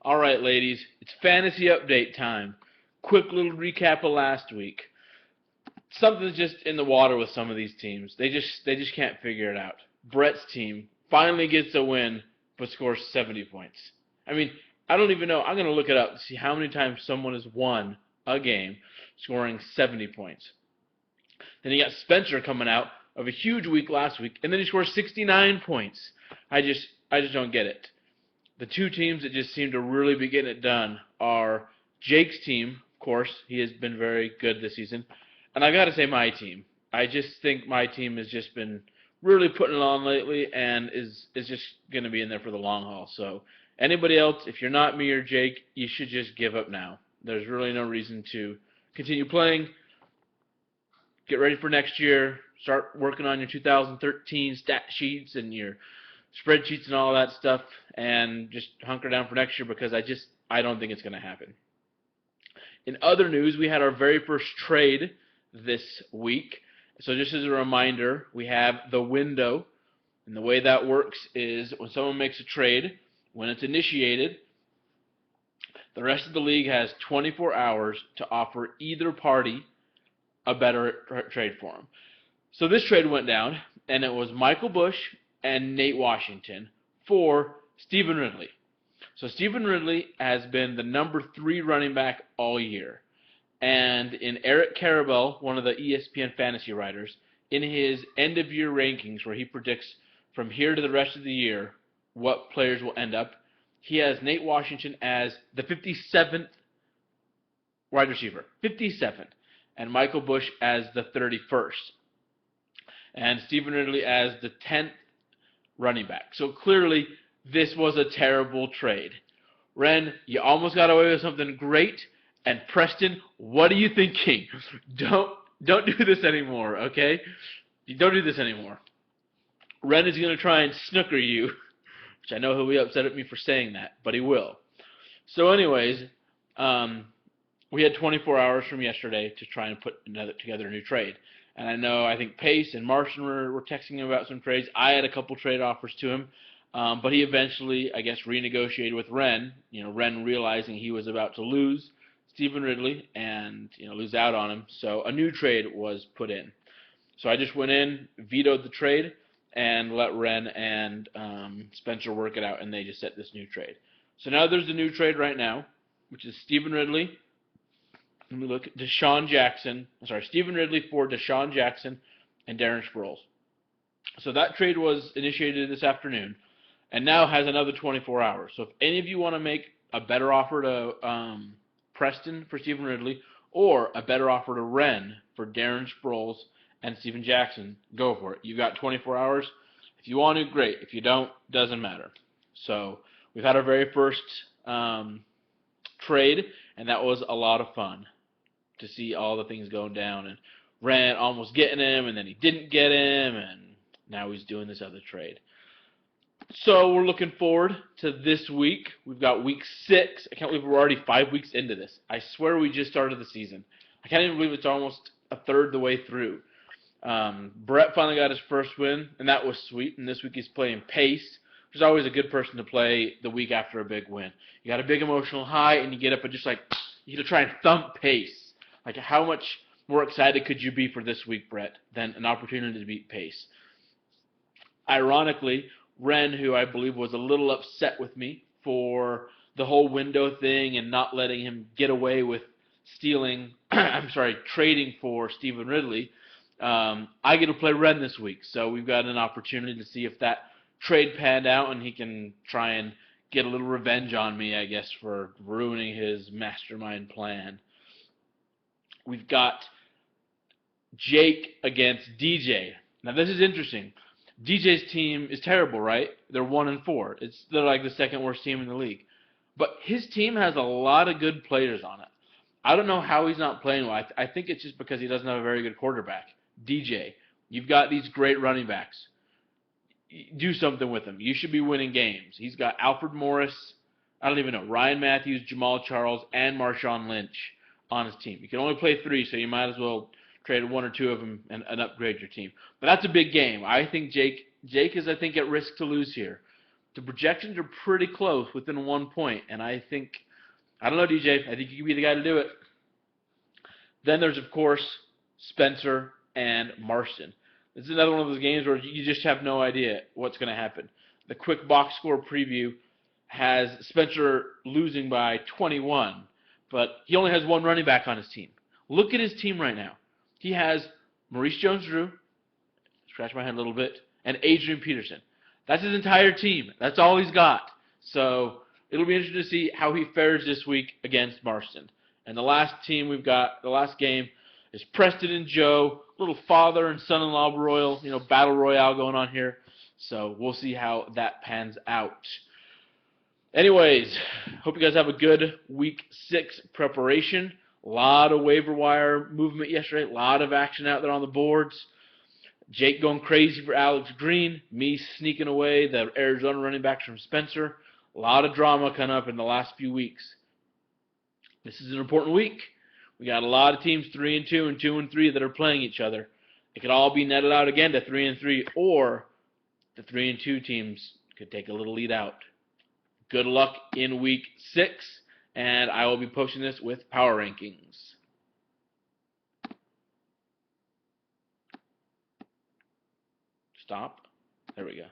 All right, ladies, it's fantasy update time. Quick little recap of last week. Something's just in the water with some of these teams. They just can't figure it out. Brett's team finally gets a win, but scores 70 points. I mean, I don't even know. I'm gonna look it up to see how many times someone has won a game, scoring 70 points. Then you got Spencer coming out of a huge week last week, and then he scores 69 points. I just don't get it. The two teams that just seem to really be getting it done are Jake's team. Of course, he has been very good this season. And I got to say my team. I just think my team has just been really putting it on lately and is just going to be in there for the long haul. So anybody else, if you're not me or Jake, you should just give up now. There's really no reason to continue playing. Get ready for next year. Start working on your 2013 stat sheets and your spreadsheets and all that stuff, and just hunker down for next year because I don't think it's going to happen. In other news, we had our very first trade this week. So just as a reminder, we have the window, and the way that works is when someone makes a trade, when it's initiated, the rest of the league has 24 hours to offer either party a better trade for them. So this trade went down, and it was Michael Bush and Nate Washington for Stephen Ridley. So Stephen Ridley has been the number 3 running back all year. And in Eric Karabell, one of the ESPN fantasy writers, in his end-of-year rankings where he predicts from here to the rest of the year what players will end up, he has Nate Washington as the 57th wide receiver, 57th, and Michael Bush as the 31st, and Stephen Ridley as the 10th running back. So clearly, this was a terrible trade. Ren, you almost got away with something great. And Preston, what are you thinking? Don't do this anymore, okay? Don't do this anymore. Ren is going to try and snooker you, which I know he'll be upset at me for saying that, but he will. So anyways, we had 24 hours from yesterday to try and put together a new trade. And I think Pace and Martian were texting him about some trades. I had a couple trade offers to him, but he eventually, I guess, renegotiated with Ren. Ren realizing he was about to lose Stephen Ridley and lose out on him. So a new trade was put in. So I just went in, vetoed the trade, and let Ren and Spencer work it out, and they just set this new trade. So now there's a new trade right now, which is Stephen Ridley. Let me look at Stephen Ridley for Deshaun Jackson and Darren Sproles. So that trade was initiated this afternoon and now has another 24 hours. So if any of you want to make a better offer to Preston for Stephen Ridley or a better offer to Ren for Darren Sproles and Steven Jackson, go for it. You've got 24 hours. If you want to, great. If you don't, doesn't matter. So we've had our very first trade, and that was a lot of fun to see all the things going down, and Ren almost getting him, and then he didn't get him, and now he's doing this other trade. So we're looking forward to this week. We've got week 6. I can't believe we're already 5 weeks into this. I swear we just started the season. I can't even believe it's almost a third the way through. Brett finally got his first win, and that was sweet, and this week he's playing Pace, which is always a good person to play the week after a big win. You got a big emotional high, and you get up and just you try and thump Pace. How much more excited could you be for this week, Brett, than an opportunity to beat Pace? Ironically, Ren, who I believe was a little upset with me for the whole window thing and not letting him get away with trading for Stephen Ridley, I get to play Ren this week. So we've got an opportunity to see if that trade panned out and he can try and get a little revenge on me, I guess, for ruining his mastermind plan. We've got Jake against DJ. Now this is interesting. DJ's team is terrible, right? They're 1-4. They're like the second worst team in the league. But his team has a lot of good players on it. I don't know how he's not playing well. I think it's just because he doesn't have a very good quarterback. DJ, you've got these great running backs. Do something with him. You should be winning games. He's got Alfred Morris, Ryan Matthews, Jamal Charles, and Marshawn Lynch on his team. You can only play 3, so you might as well trade 1 or 2 of them and upgrade your team. But that's a big game. I think Jake is, at risk to lose here. The projections are pretty close, within 1 point, and I don't know, DJ. I think you could be the guy to do it. Then there's, of course, Spencer and Marston. This is another one of those games where you just have no idea what's going to happen. The quick box score preview has Spencer losing by 21, but he only has one running back on his team. Look at his team right now. He has Maurice Jones-Drew, scratch my head a little bit, and Adrian Peterson. That's his entire team. That's all he's got. So it'll be interesting to see how he fares this week against Marston. And the last team we've got, the last game, is Preston and Joe, little father and son-in-law royal, battle royale going on here. So we'll see how that pans out. Anyways, hope you guys have a good week 6 preparation. A lot of waiver wire movement yesterday. A lot of action out there on the boards. Jake going crazy for Alex Green. Me sneaking away the Arizona running backs from Spencer. A lot of drama coming up in the last few weeks. This is an important week. We got a lot of teams 3-2 and 2-3 that are playing each other. It could all be netted out again to 3-3, or the 3-2 teams could take a little lead out. Good luck in week 6, and I will be posting this with power rankings. Stop. There we go.